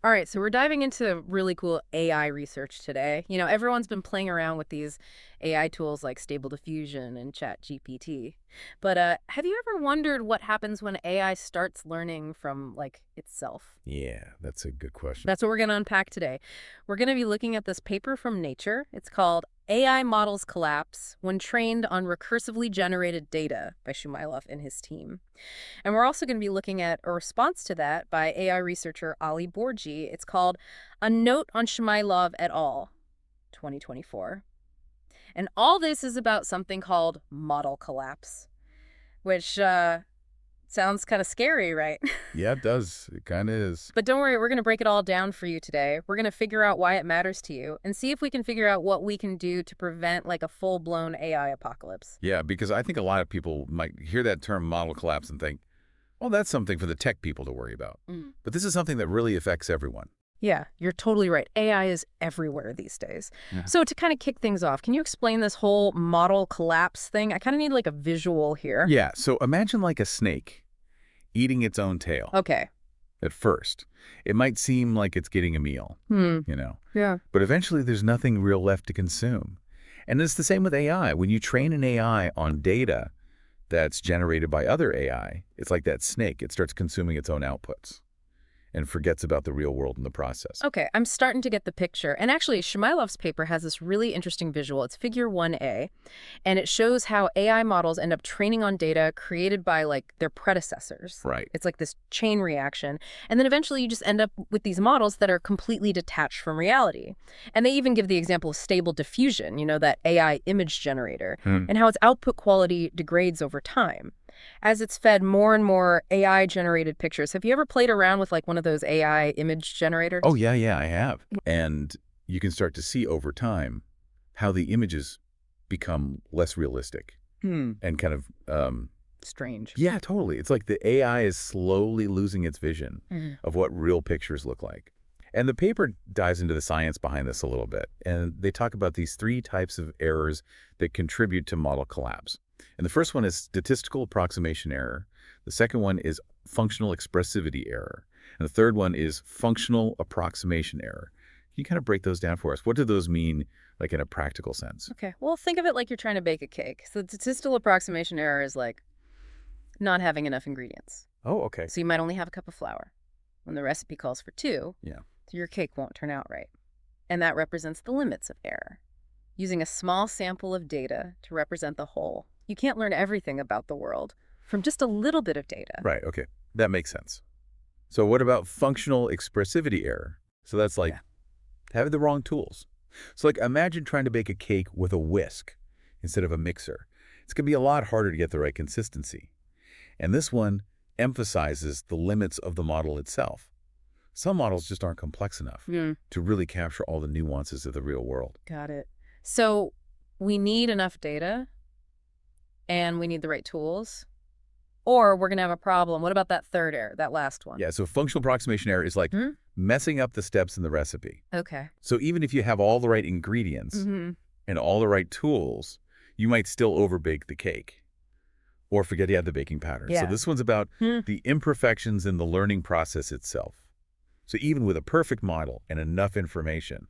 All right, so we're diving into really cool AI research today. Everyone's been playing around with these AI tools like Stable Diffusion and ChatGPT. But have you ever wondered what happens when AI starts learning from, like, itself? Yeah, that's a good question. That's what we're going to unpack today. We're going to be looking at this paper from Nature. It's called AI Models Collapse When Trained on Recursively Generated Data by Shumailov and his team. And we're also going to be looking at a response to that by AI researcher Ali Borji. It's called A Note on Shumailov et al., 2024. And all this is about something called model collapse, which sounds kind of scary, right? Yeah, it does. It kind of is. But don't worry, we're going to break it all down for you today. We're going to figure out why it matters to you and see if we can figure out what we can do to prevent like a full-blown AI apocalypse. Yeah, because I think a lot of people might hear that term model collapse and think, well, that's something for the tech people to worry about. But this is something that really affects everyone. Yeah, you're totally right. AI is everywhere these days. Yeah. So to kind of kick things off, can you explain this whole model collapse thing? I kind of need like a visual here. Yeah, so imagine like a snake eating its own tail. Okay. At first, it might seem like it's getting a meal, Yeah. but eventually there's nothing real left to consume. And it's the same with AI. When you train an AI on data that's generated by other AI, it's like that snake. It starts consuming its own outputs and forgets about the real world in the process. Okay, I'm starting to get the picture. And actually, Shumailov's paper has this really interesting visual. It's figure 1A, and it shows how AI models end up training on data created by, like, their predecessors. Right. It's like this chain reaction. And then eventually you just end up with these models that are completely detached from reality. And they even give the example of Stable Diffusion, that AI image generator, and how its output quality degrades over time as it's fed more and more AI-generated pictures. Have you ever played around with like one of those AI image generators? Oh, yeah, I have. And you can start to see over time how the images become less realistic and kind of, Strange. yeah, totally. It's like the AI is slowly losing its vision of what real pictures look like. And the paper dives into the science behind this a little bit. And they talk about these 3 types of errors that contribute to model collapse. And the first one is statistical approximation error. The second one is functional expressivity error. And the third one is functional approximation error. Can you kind of break those down for us? What do those mean, like in a practical sense? Okay, well, think of it like you're trying to bake a cake. So the statistical approximation error is like not having enough ingredients. Oh, okay. So you might only have a cup of flour when the recipe calls for 2. Yeah. So your cake won't turn out right. And that represents the limits of error. Using a small sample of data to represent the whole. You can't learn everything about the world from just a little bit of data. Right, okay. That makes sense. So what about functional expressivity error? So that's like having the wrong tools. So like imagine trying to bake a cake with a whisk instead of a mixer. It's going to be a lot harder to get the right consistency. And this one emphasizes the limits of the model itself. Some models just aren't complex enough to really capture all the nuances of the real world. Got it. So we need enough data and we need the right tools, or we're going to have a problem. What about that third error, that last one? Yeah, so functional approximation error is like messing up the steps in the recipe. Okay. So even if you have all the right ingredients and all the right tools, you might still overbake the cake or forget you have the baking powder. Yeah. So this one's about the imperfections in the learning process itself. So even with a perfect model and enough information,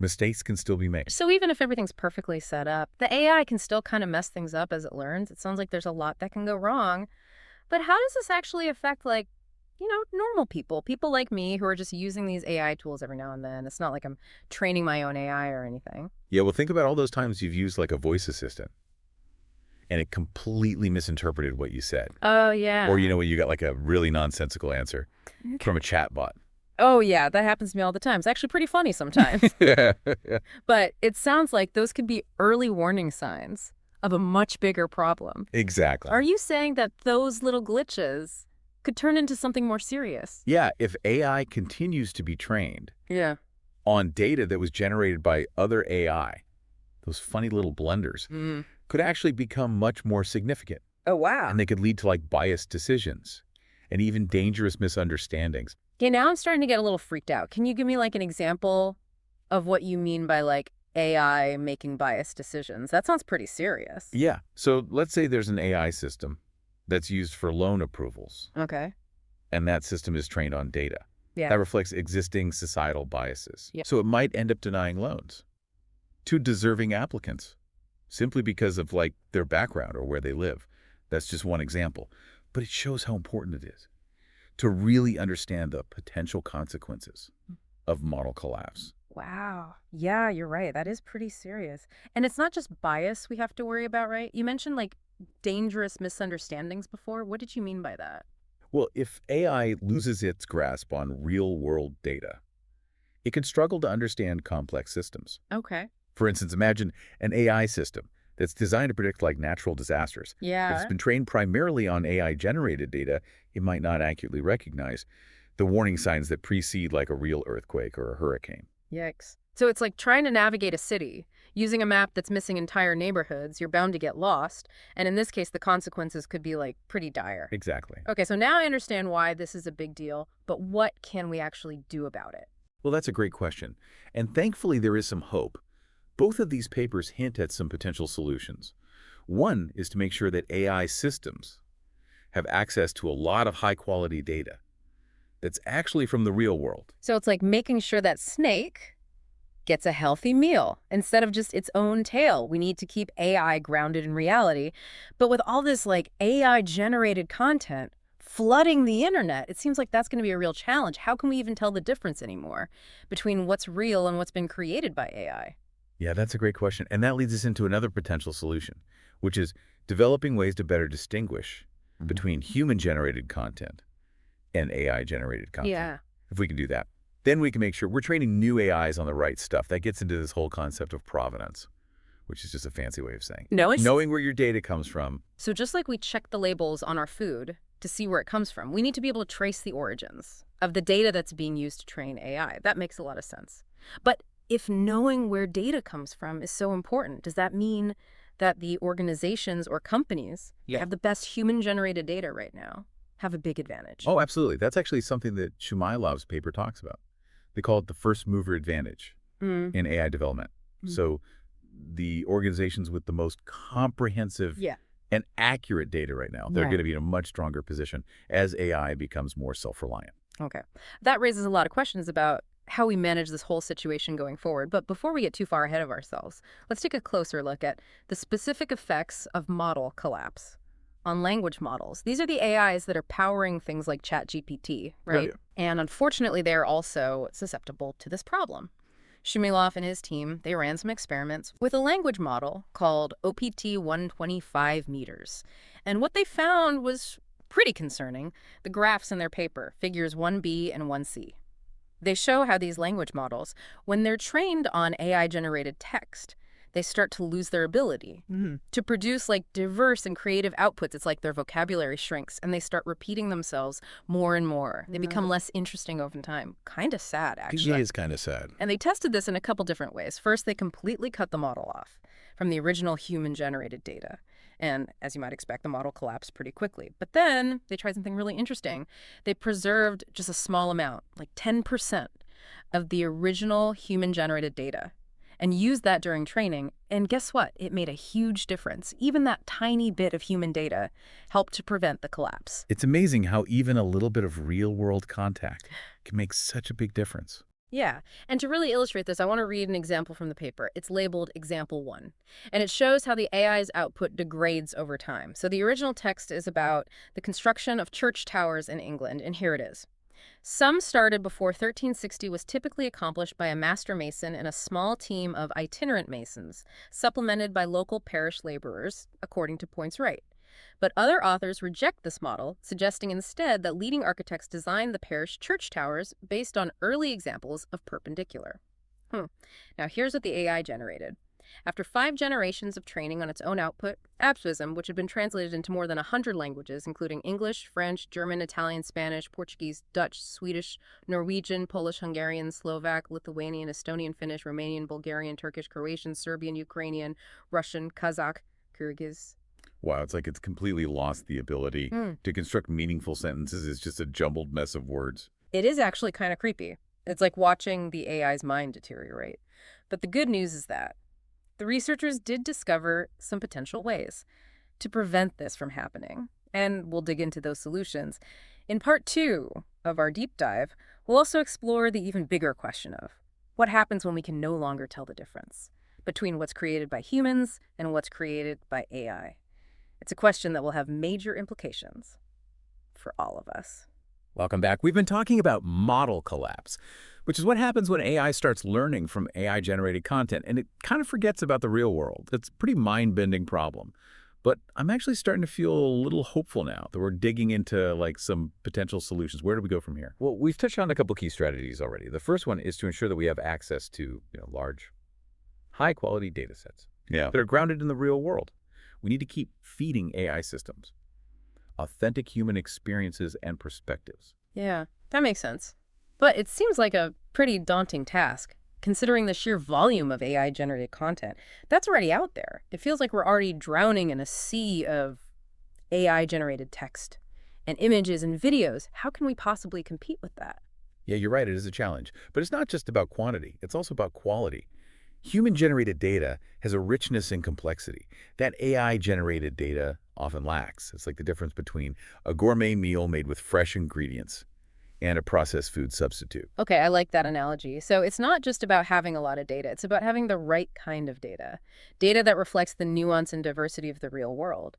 mistakes can still be made. So even if everything's perfectly set up, the AI can still kind of mess things up as it learns. It sounds like there's a lot that can go wrong. But how does this actually affect, like, normal people like me who are just using these AI tools every now and then? It's not like I'm training my own AI or anything. Yeah, well, think about all those times you've used like a voice assistant and it completely misinterpreted what you said. Oh, yeah. Or, when you got like a really nonsensical answer from a chatbot. Oh, yeah, that happens to me all the time. It's actually pretty funny sometimes. Yeah. But it sounds like those could be early warning signs of a much bigger problem. Exactly. Are you saying that those little glitches could turn into something more serious? Yeah, if AI continues to be trained Yeah. on data that was generated by other AI, those funny little blenders could actually become much more significant. Oh, wow. And they could lead to like biased decisions and even dangerous misunderstandings. Okay, now I'm starting to get a little freaked out. Can you give me like an example of what you mean by like AI making biased decisions? That sounds pretty serious. Yeah. So let's say there's an AI system that's used for loan approvals. Okay. And that system is trained on data. Yeah. That reflects existing societal biases. Yeah. So it might end up denying loans to deserving applicants simply because of like their background or where they live. That's just one example. But it shows how important it is to really understand the potential consequences of model collapse. Wow. Yeah, you're right. That is pretty serious. And it's not just bias we have to worry about, right? You mentioned like dangerous misunderstandings before. What did you mean by that? Well, if AI loses its grasp on real-world data, it can struggle to understand complex systems. Okay. For instance, imagine an AI system that's designed to predict like natural disasters. If it's Yeah. been trained primarily on AI-generated data, it might not accurately recognize the warning signs that precede like a real earthquake or a hurricane. Yikes. So it's like trying to navigate a city. Using a map that's missing entire neighborhoods, you're bound to get lost. And in this case, the consequences could be like pretty dire. Exactly. Okay, so now I understand why this is a big deal, but what can we actually do about it? Well, that's a great question. And thankfully, there is some hope. Both of these papers hint at some potential solutions. One is to make sure that AI systems have access to a lot of high-quality data that's actually from the real world. So it's like making sure that snake gets a healthy meal instead of just its own tail. We need to keep AI grounded in reality. But with all this like AI generated content flooding the internet, it seems like that's going to be a real challenge. How can we even tell the difference anymore between what's real and what's been created by AI? Yeah, that's a great question. And that leads us into another potential solution, which is developing ways to better distinguish between human-generated content and AI-generated content. Yeah. If we can do that, then we can make sure we're training new AIs on the right stuff. That gets into this whole concept of provenance, which is just a fancy way of saying No, it's knowing where your data comes from. so just like we check the labels on our food to see where it comes from, we need to be able to trace the origins of the data that's being used to train AI. That makes a lot of sense. But if knowing where data comes from is so important, does that mean that the organizations or companies that have the best human-generated data right now have a big advantage? Oh, absolutely. That's actually something that Shumailov's paper talks about. They call it the first mover advantage Mm. in AI development. Mm. So the organizations with the most comprehensive Yeah. and accurate data right now, they're Right. going to be in a much stronger position as AI becomes more self-reliant. Okay. That raises a lot of questions about how we manage this whole situation going forward. But before we get too far ahead of ourselves, let's take a closer look at the specific effects of model collapse on language models. These are the AIs that are powering things like ChatGPT, right? Yeah. And unfortunately, they're also susceptible to this problem. Shumailov and his team, they ran some experiments with a language model called OPT 125 meters. And what they found was pretty concerning. The graphs in their paper, figures 1b and 1c. They show how these language models, when they're trained on AI-generated text, they start to lose their ability to produce like diverse and creative outputs. It's like their vocabulary shrinks and they start repeating themselves more and more. They become less interesting over time. Kind of sad, It actually. is kind of sad. And they tested this in a couple different ways. First, they completely cut the model off from the original human-generated data. And as you might expect, the model collapsed pretty quickly. But then they tried something really interesting. They preserved just a small amount, like 10% of the original human-generated data, and used that during training. And guess what? It made a huge difference. Even that tiny bit of human data helped to prevent the collapse. It's amazing how even a little bit of real-world contact can make such a big difference. Yeah, and to really illustrate this, I want to read an example from the paper. It's labeled Example 1, and it shows how the AI's output degrades over time. So the original text is about the construction of church towers in England, and here it is. Some started before 1360 was typically accomplished by a master mason and a small team of itinerant masons, supplemented by local parish laborers, according to Points Right. But other authors reject this model, suggesting instead that leading architects designed the parish church towers based on early examples of perpendicular. Now here's what the AI generated. After 5 generations of training on its own output, Abswism, which had been translated into more than 100 languages, including English, French, German, Italian, Spanish, Portuguese, Dutch, Swedish, Norwegian, Polish, Hungarian, Slovak, Lithuanian, Estonian, Finnish, Romanian, Bulgarian, Turkish, Croatian, Serbian, Ukrainian, Russian, Kazakh, Kyrgyz. Wow, it's like it's completely lost the ability to construct meaningful sentences. It's just a jumbled mess of words. It is actually kind of creepy. It's like watching the AI's mind deteriorate. But the good news is that the researchers did discover some potential ways to prevent this from happening. And we'll dig into those solutions. In part 2 of our deep dive, We'll also explore the even bigger question of what happens when we can no longer tell the difference between what's created by humans and what's created by AI. It's a question that will have major implications for all of us. Welcome back. We've been talking about model collapse, which is what happens when AI starts learning from AI-generated content, and it kind of forgets about the real world. It's a pretty mind-bending problem. But I'm actually starting to feel a little hopeful now that we're digging into some potential solutions. Where do we go from here? Well, we've touched on a couple key strategies already. The first one is to ensure that we have access to large, high-quality data sets that are grounded in the real world. We need to keep feeding AI systems authentic human experiences and perspectives. Yeah, that makes sense. But it seems like a pretty daunting task, considering the sheer volume of AI-generated content. That's already out there. It feels like we're already drowning in a sea of AI-generated text and images and videos. How can we possibly compete with that? Yeah, you're right. It is a challenge. But it's not just about quantity. It's also about quality. Human-generated data has a richness and complexity that AI-generated data often lacks. It's like the difference between a gourmet meal made with fresh ingredients and a processed food substitute. Okay, I like that analogy. So it's not just about having a lot of data. It's about having the right kind of data, data that reflects the nuance and diversity of the real world.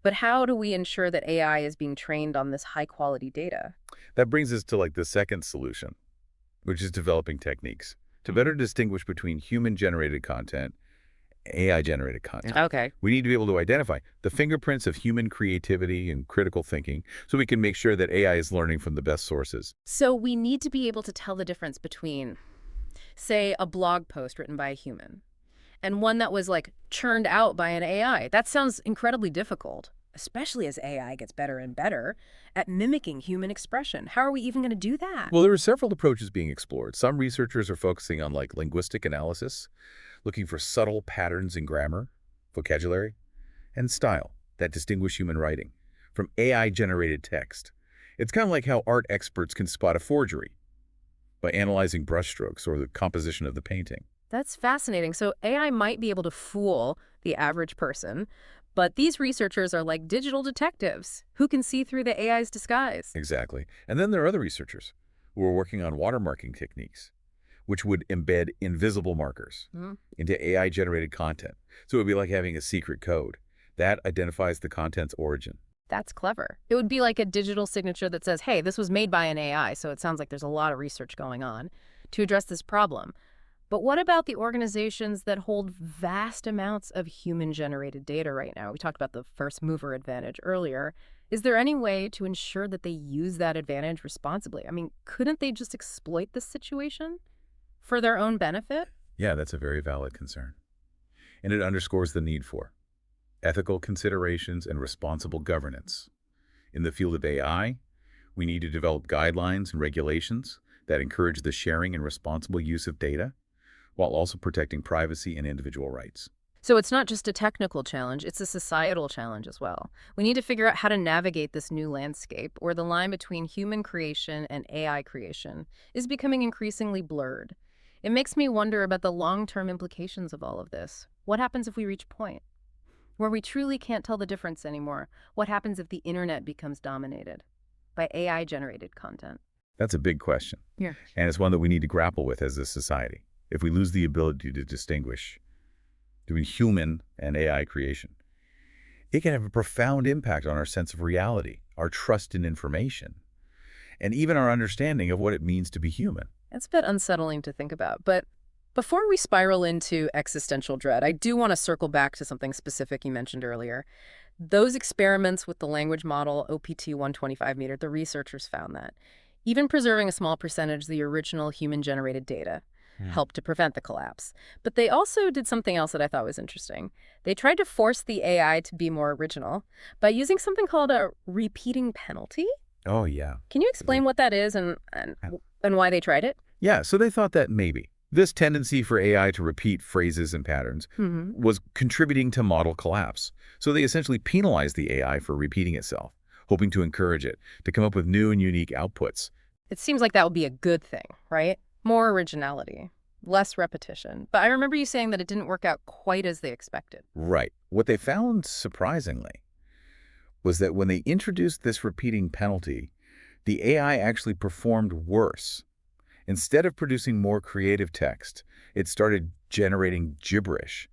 But how do we ensure that AI is being trained on this high-quality data? That brings us to the second solution, which is developing techniques to better distinguish between human-generated content, AI-generated content. Okay. We need to be able to identify the fingerprints of human creativity and critical thinking so we can make sure that AI is learning from the best sources. So we need to be able to tell the difference between, say, a blog post written by a human and one that was churned out by an AI. That sounds incredibly difficult, especially as AI gets better and better at mimicking human expression. How are we even going to do that? Well, there are several approaches being explored. Some researchers are focusing on linguistic analysis, looking for subtle patterns in grammar, vocabulary, and style that distinguish human writing from AI-generated text. It's kind of like how art experts can spot a forgery by analyzing brushstrokes or the composition of the painting. That's fascinating. So AI might be able to fool the average person, but these researchers are like digital detectives who can see through the AI's disguise. Exactly. And then there are other researchers who are working on watermarking techniques, which would embed invisible markers into AI-generated content. So it would be like having a secret code that identifies the content's origin. That's clever. It would be like a digital signature that says, hey, this was made by an AI, so it sounds like there's a lot of research going on to address this problem. But what about the organizations that hold vast amounts of human-generated data right now? We talked about the first mover advantage earlier. Is there any way to ensure that they use that advantage responsibly? I mean, couldn't they just exploit this situation for their own benefit? Yeah, that's a very valid concern. And it underscores the need for ethical considerations and responsible governance. In the field of AI, we need to develop guidelines and regulations that encourage the sharing and responsible use of data, while also protecting privacy and individual rights. So it's not just a technical challenge, it's a societal challenge as well. We need to figure out how to navigate this new landscape where the line between human creation and AI creation is becoming increasingly blurred. It makes me wonder about the long-term implications of all of this. What happens if we reach a point where we truly can't tell the difference anymore? What happens if the internet becomes dominated by AI-generated content? That's a big question. Yeah. And it's one that we need to grapple with as a society. If we lose the ability to distinguish between human and AI creation, it can have a profound impact on our sense of reality, our trust in information, and even our understanding of what it means to be human. It's a bit unsettling to think about, but before we spiral into existential dread, I do want to circle back to something specific you mentioned earlier. Those experiments with the language model OPT 125 meter, the researchers found that even preserving a small percentage of the original human-generated data helped to prevent the collapse. But they also did something else that I thought was interesting. They tried to force the AI to be more original by using something called a repeating penalty. Oh, yeah. Can you explain what that is and why they tried it? Yeah, so they thought that maybe this tendency for AI to repeat phrases and patterns was contributing to model collapse. So they essentially penalized the AI for repeating itself, hoping to encourage it to come up with new and unique outputs. It seems like that would be a good thing, right? More originality, less repetition. But I remember you saying that it didn't work out quite as they expected. Right. What they found, surprisingly, was that when they introduced this repeating penalty, The AI actually performed worse. Instead of producing more creative text, it started generating gibberish.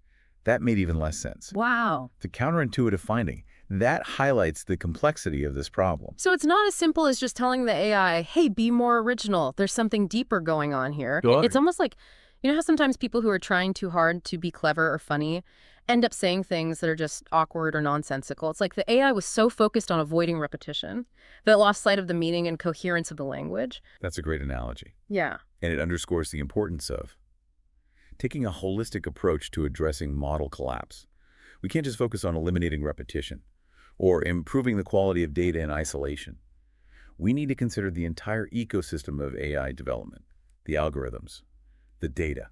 That made even less sense. Wow. The counterintuitive finding, that highlights the complexity of this problem. So it's not as simple as just telling the AI, hey, be more original. There's something deeper going on here. Sure. It's almost like, you know how sometimes people who are trying too hard to be clever or funny end up saying things that are just awkward or nonsensical? It's like the AI was so focused on avoiding repetition that it lost sight of the meaning and coherence of the language. That's a great analogy. Yeah. And it underscores the importance of taking a holistic approach to addressing model collapse. We can't just focus on eliminating repetition or improving the quality of data in isolation. We need to consider the entire ecosystem of AI development, the algorithms, the data,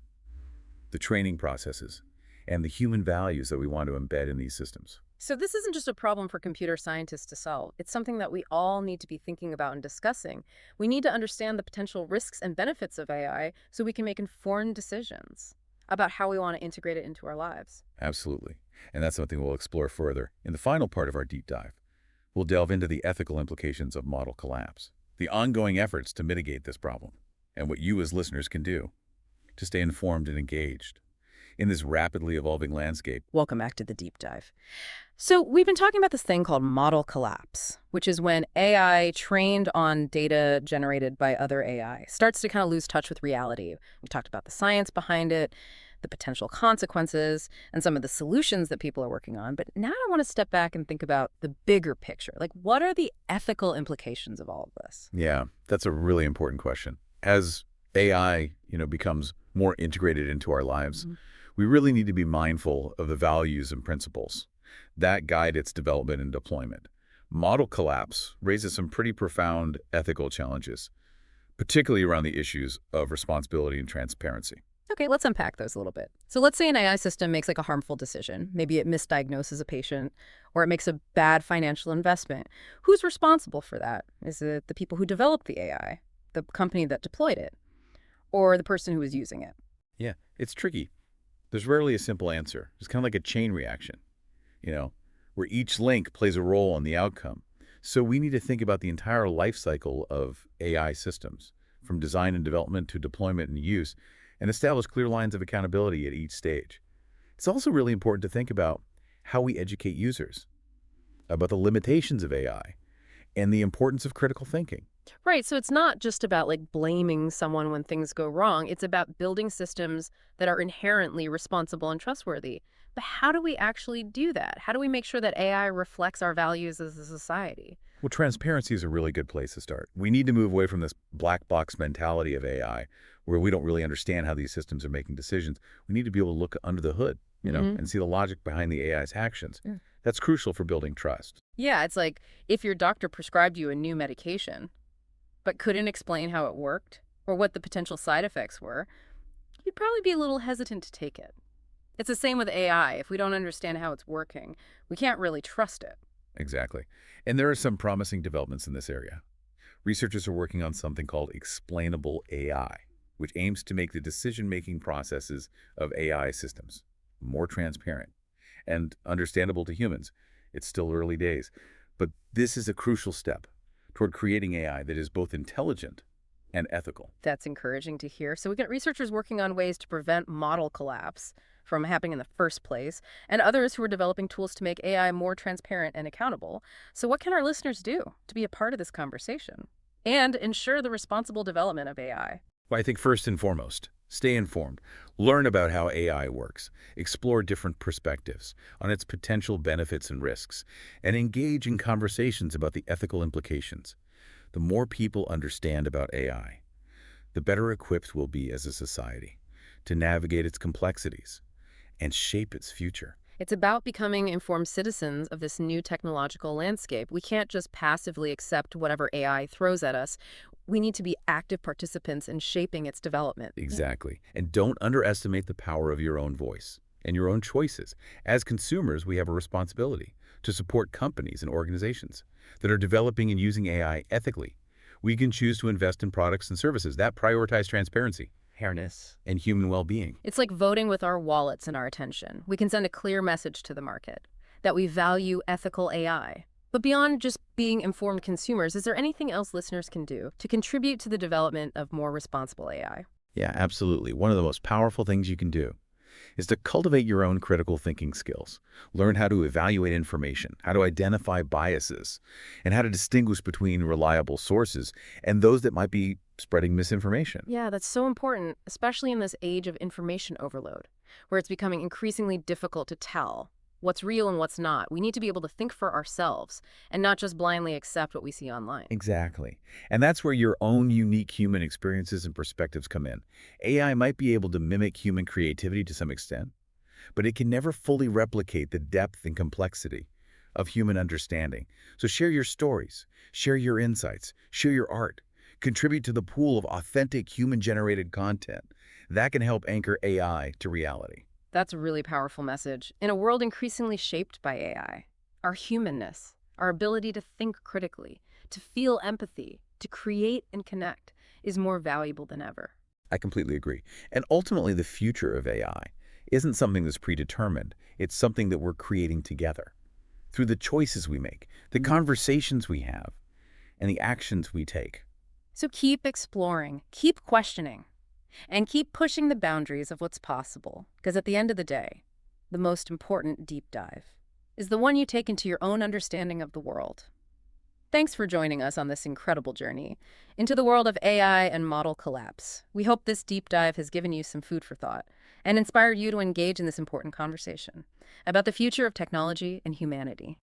the training processes, and the human values that we want to embed in these systems. So this isn't just a problem for computer scientists to solve. It's something that we all need to be thinking about and discussing. We need to understand the potential risks and benefits of AI so we can make informed decisions about how we want to integrate it into our lives. Absolutely. And that's something we'll explore further in the final part of our deep dive. We'll delve into the ethical implications of model collapse, the ongoing efforts to mitigate this problem, and what you as listeners can do to stay informed and engaged in this rapidly evolving landscape. Welcome back to the deep dive. So we've been talking about this thing called model collapse, which is when AI trained on data generated by other AI starts to kind of lose touch with reality. We talked about the science behind it, the potential consequences, and some of the solutions that people are working on. But now I want to step back and think about the bigger picture. Like, what are the ethical implications of all of this? Yeah, that's a really important question. As AI, becomes more integrated into our lives, we really need to be mindful of the values and principles that guide its development and deployment. Model collapse raises some pretty profound ethical challenges, particularly around the issues of responsibility and transparency. Okay, let's unpack those a little bit. So let's say an AI system makes like a harmful decision. Maybe it misdiagnoses a patient or it makes a bad financial investment. Who's responsible for that? Is it the people who developed the AI, the company that deployed it, or the person who was using it? Yeah, it's tricky. There's rarely a simple answer. It's kind of like a chain reaction, where each link plays a role in the outcome. So we need to think about the entire life cycle of AI systems, from design and development to deployment and use, and establish clear lines of accountability at each stage. It's also really important to think about how we educate users, about the limitations of AI, and the importance of critical thinking. Right, so it's not just about like blaming someone when things go wrong. It's about building systems that are inherently responsible and trustworthy. But how do we actually do that? How do we make sure that AI reflects our values as a society? Well, transparency is a really good place to start. We need to move away from this black box mentality of AI, where we don't really understand how these systems are making decisions. We need to be able to look under the hood, and see the logic behind the AI's actions. Yeah. That's crucial for building trust. Yeah, it's like if your doctor prescribed you a new medication, but couldn't explain how it worked or what the potential side effects were, you'd probably be a little hesitant to take it. It's the same with AI. If we don't understand how it's working, we can't really trust it. Exactly. And there are some promising developments in this area. Researchers are working on something called explainable AI, which aims to make the decision-making processes of AI systems more transparent and understandable to humans. It's still early days, but this is a crucial step toward creating AI that is both intelligent and ethical. That's encouraging to hear. So we got researchers working on ways to prevent model collapse from happening in the first place, and others who are developing tools to make AI more transparent and accountable. So what can our listeners do to be a part of this conversation and ensure the responsible development of AI? Well, I think first and foremost, stay informed. Learn about how AI works. Explore different perspectives on its potential benefits and risks, and engage in conversations about the ethical implications. The more people understand about AI, the better equipped we'll be as a society to navigate its complexities and shape its future. It's about becoming informed citizens of this new technological landscape. We can't just passively accept whatever AI throws at us. We need to be active participants in shaping its development. Exactly. And don't underestimate the power of your own voice and your own choices. As consumers, we have a responsibility to support companies and organizations that are developing and using AI ethically. We can choose to invest in products and services that prioritize transparency, fairness, and human well-being. It's like voting with our wallets and our attention. We can send a clear message to the market that we value ethical AI But beyond just being informed consumers, is there anything else listeners can do to contribute to the development of more responsible AI? Yeah, absolutely. One of the most powerful things you can do is to cultivate your own critical thinking skills. Learn how to evaluate information, how to identify biases, and how to distinguish between reliable sources and those that might be spreading misinformation. Yeah, that's so important, especially in this age of information overload, where it's becoming increasingly difficult to tell what's real and what's not. We need to be able to think for ourselves and not just blindly accept what we see online. Exactly. And that's where your own unique human experiences and perspectives come in. AI might be able to mimic human creativity to some extent, but it can never fully replicate the depth and complexity of human understanding. So share your stories, share your insights, share your art, contribute to the pool of authentic human-generated content. That can help anchor AI to reality. That's a really powerful message. In a world increasingly shaped by AI, our humanness, our ability to think critically, to feel empathy, to create and connect is more valuable than ever. I completely agree. And ultimately, the future of AI isn't something that's predetermined. It's something that we're creating together through the choices we make, the conversations we have, and the actions we take. So keep exploring, keep questioning, and keep pushing the boundaries of what's possible. Because at the end of the day, the most important deep dive is the one you take into your own understanding of the world. Thanks for joining us on this incredible journey into the world of AI and model collapse. We hope this deep dive has given you some food for thought and inspired you to engage in this important conversation about the future of technology and humanity.